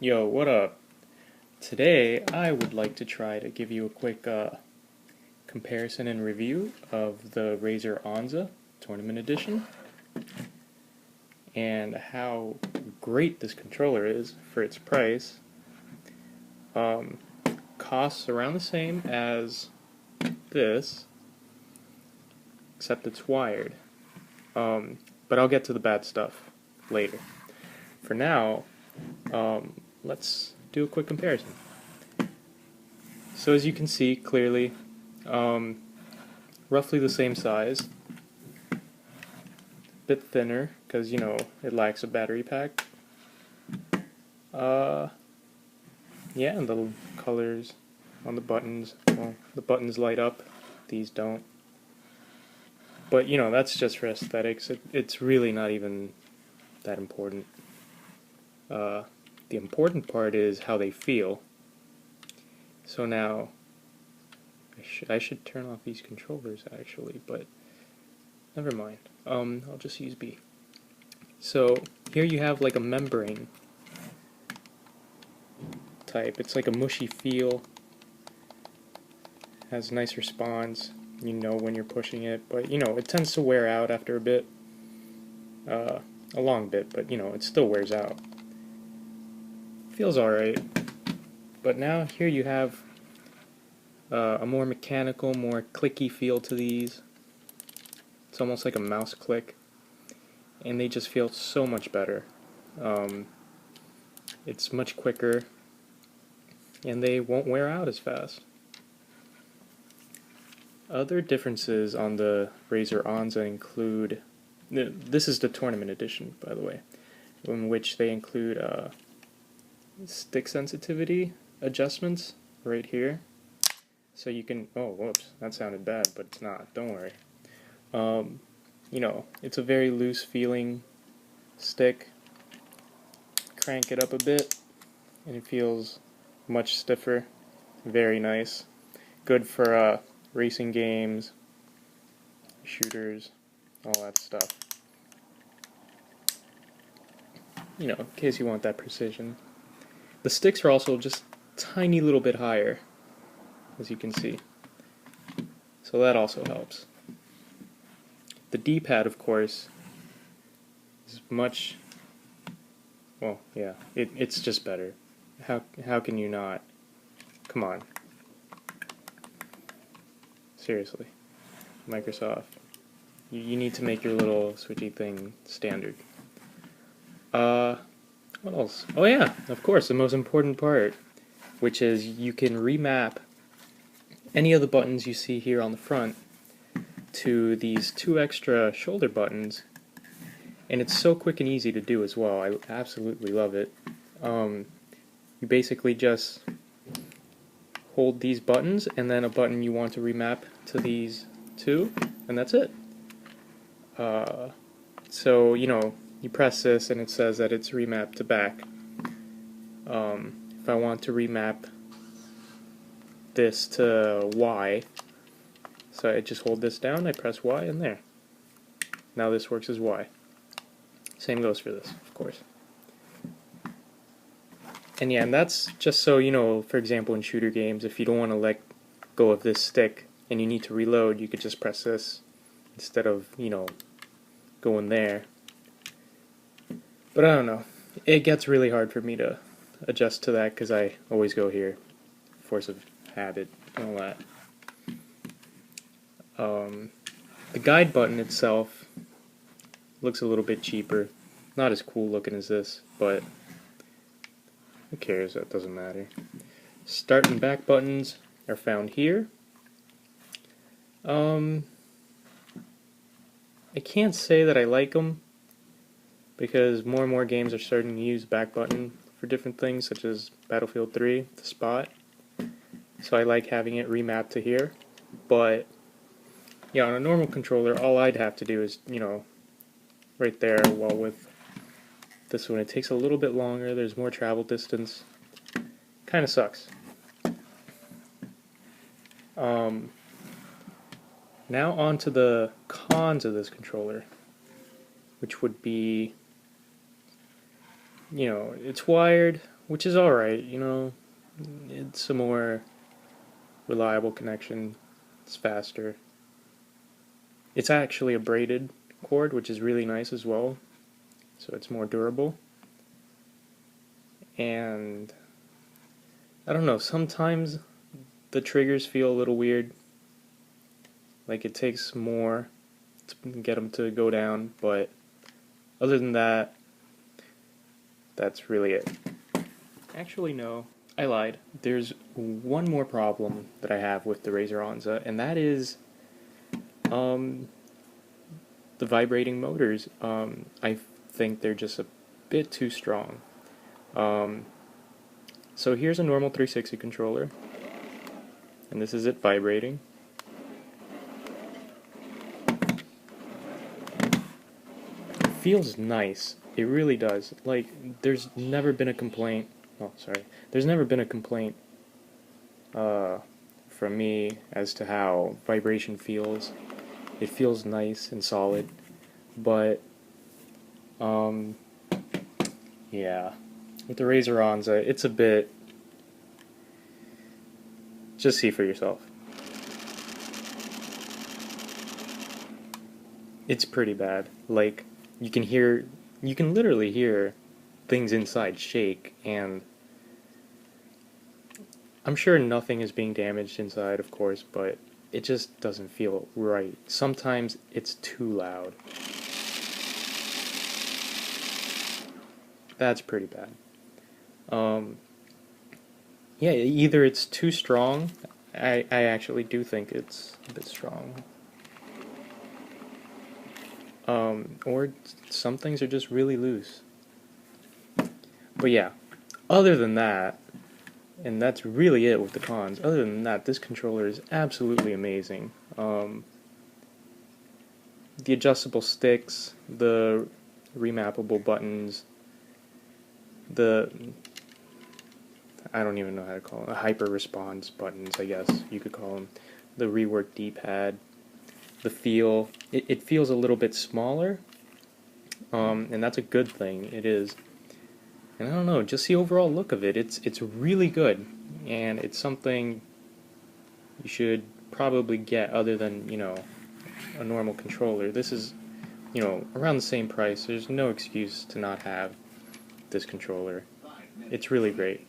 Yo, what up? Today I would like to try to give you a quick comparison and review of the Razer Onza Tournament Edition and how great this controller is for its price. Costs around the same as this, except it's wired. But I'll get to the bad stuff later. For now, let's do a quick comparison. So as you can see clearly, roughly the same size, a bit thinner because it lacks a battery pack. Yeah, and the colors on the buttons, well, the buttons light up, these don't. But that's just for aesthetics. It's really not even that important. The important part is how they feel. So now, I should turn off these controllers actually, but never mind. I'll just use B. So here you have like a membrane type. It's like a mushy feel. Has nice response. You know when you're pushing it, but it tends to wear out after a bit. A long bit, but it still wears out. Feels alright. But now here you have a more mechanical, more clicky feel to these. It's almost like a mouse click, and they just feel so much better. It's much quicker, and they won't wear out as fast. Other differences on the Razer Onza include, this is the Tournament Edition, by the way, in which they include stick sensitivity adjustments right here. So you can, oh whoops, that sounded bad, but it's not, don't worry. It's a very loose feeling stick. Crank it up a bit, and it feels much stiffer. Very nice. Good for racing games, shooters, all that stuff. In case you want that precision. The sticks are also just a tiny little bit higher, as you can see. So that also helps. The D-pad, of course, is much, well, yeah, it's just better. How can you not? Come on. Seriously. Microsoft. You need to make your little switchy thing standard. What else? Oh yeah, of course, the most important part, which is you can remap any of the buttons you see here on the front to these two extra shoulder buttons, and it's so quick and easy to do as well. I absolutely love it. You basically just hold these buttons and then a button you want to remap to these two, and that's it. So you press this and it says that it's remapped to back. If I want to remap this to Y, so I just hold this down, I press Y, and there. Now this works as Y. Same goes for this, of course. And yeah, and that's just so, for example, in shooter games, if you don't want to let go of this stick and you need to reload, you could just press this instead of, going there. But I don't know. It gets really hard for me to adjust to that because I always go here. Force of habit and all that. The guide button itself looks a little bit cheaper. Not as cool looking as this, but who cares? That doesn't matter. Start and back buttons are found here. I can't say that I like them because more and more games are starting to use back button for different things, such as Battlefield 3, the spot. So I like having it remapped to here. But yeah, on a normal controller, all I'd have to do is, right there, while with this one, it takes a little bit longer, there's more travel distance. Kinda sucks. Now on to the cons of this controller, which would be, it's wired, which is alright, it's a more reliable connection, it's faster. It's actually a braided cord, which is really nice as well, so it's more durable. And I don't know, sometimes the triggers feel a little weird, like it takes more to get them to go down, but other than that, that's really it. Actually, no, I lied. There's one more problem that I have with the Razer Onza, and that is the vibrating motors. I think they're just a bit too strong. So here's a normal 360 controller, and this is it vibrating. It feels nice. It really does. Like, there's never been a complaint. Oh, sorry. There's never been a complaint from me as to how vibration feels. It feels nice and solid, but yeah, with the Razer Onza, it's a bit. Just see for yourself. It's pretty bad. Like, you can literally hear things inside shake, and I'm sure nothing is being damaged inside, of course, but it just doesn't feel right. Sometimes it's too loud. That's pretty bad. Yeah, either it's too strong. I actually do think it's a bit strong. Or some things are just really loose. But yeah, other than that, and that's really it with the cons. Other than that, this controller is absolutely amazing. The adjustable sticks, the remappable buttons, the I don't even know how to call them, hyper response buttons, I guess you could call them, the reworked D-pad, the feel. It feels a little bit smaller, and that's a good thing. It is. And I don't know, just the overall look of it, it's really good, and it's something you should probably get other than, a normal controller. This is, around the same price. There's no excuse to not have this controller. It's really great.